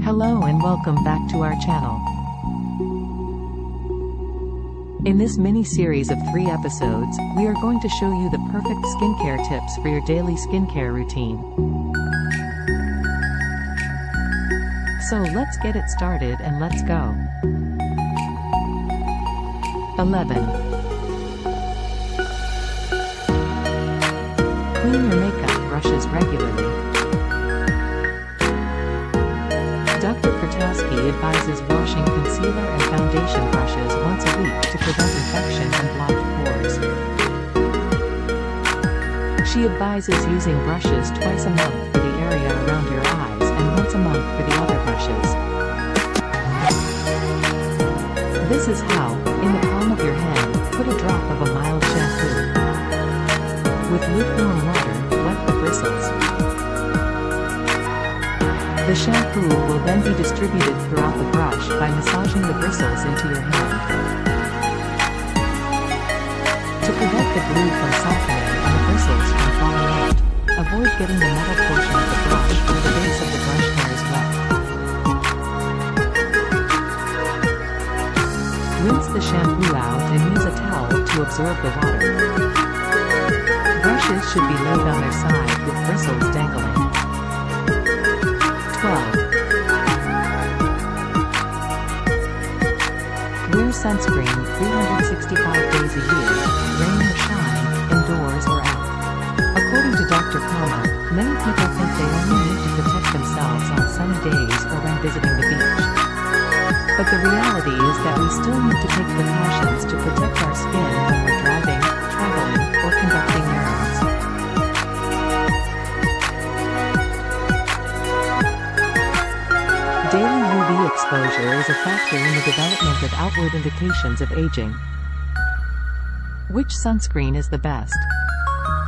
Hello and welcome back to our channel. In this mini-series of 3 episodes, we are going to show you the perfect skincare tips for your daily skincare routine. So let's get it started and let's go. 11. Clean your makeup brushes regularly. Dr. Pertowski advises washing concealer and foundation brushes once a week to prevent infection and blocked pores. She advises using brushes twice a month for the area around your eyes and once a month for the other brushes. This is how, in the palm of your hand, put a drop of a mild shampoo. With lukewarm water, wet the bristles. The shampoo will then be distributed throughout the brush by massaging the bristles into your hand. To prevent the glue from softening and the bristles from falling out, avoid getting the metal portion of the brush where the base of the brush hair is wet. Rinse the shampoo out and use a towel to absorb the water. Brushes should be laid on their side with bristles dangling. 12. Wear sunscreen 365 days a year, rain or shine, indoors or out. According to Dr. Kama, many people think they only need to protect themselves on sunny days or when visiting the beach. But the reality is that we still need to take precautions to protect our skin when we're driving, traveling, or conducting errands. Daily UV exposure is a factor in the development of outward indications of aging. Which sunscreen is the best?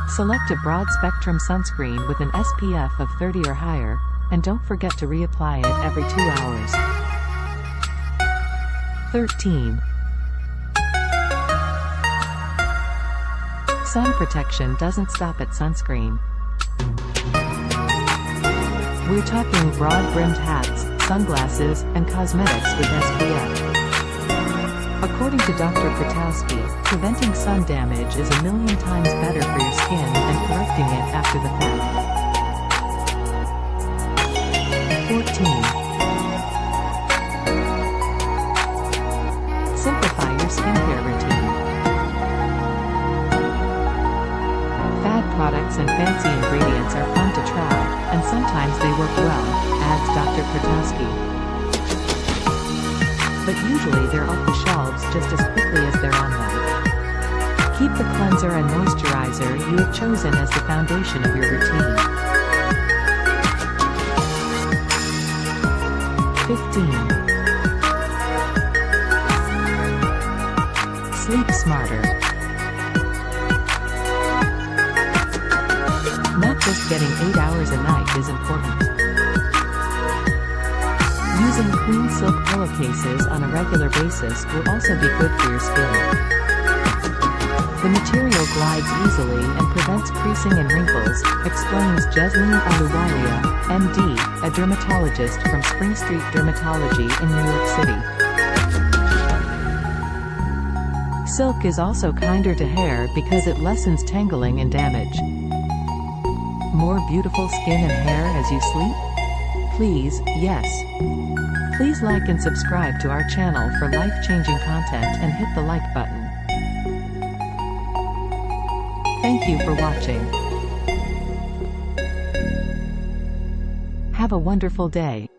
Select a broad-spectrum sunscreen with an SPF of 30 or higher, and don't forget to reapply it every 2 hours. 13. Sun protection doesn't stop at sunscreen. We're talking broad-brimmed hats, sunglasses, and cosmetics with SPF. According to Dr. Pertowski, preventing sun damage is 1,000,000 times better for your skin than correcting it after the fact. 14. Simplify your skincare routine. Fad products and fancy ingredients are fun to try, and sometimes they work well, adds Dr. Pertowski. But usually they're off the shelves just as quickly as they're on them. Keep the cleanser and moisturizer you have chosen as the foundation of your routine. 15. Sleep smarter. Not just getting 8 hours a night is important. Using clean silk pillowcases on a regular basis will also be good for your skin. The material glides easily and prevents creasing and wrinkles, explains Jesleen Aluwalia, MD, a dermatologist from Spring Street Dermatology in New York City. Silk is also kinder to hair because it lessens tangling and damage. More beautiful skin and hair as you sleep? Please, yes. Please like and subscribe to our channel for life-changing content and hit the like button. Thank you for watching. Have a wonderful day.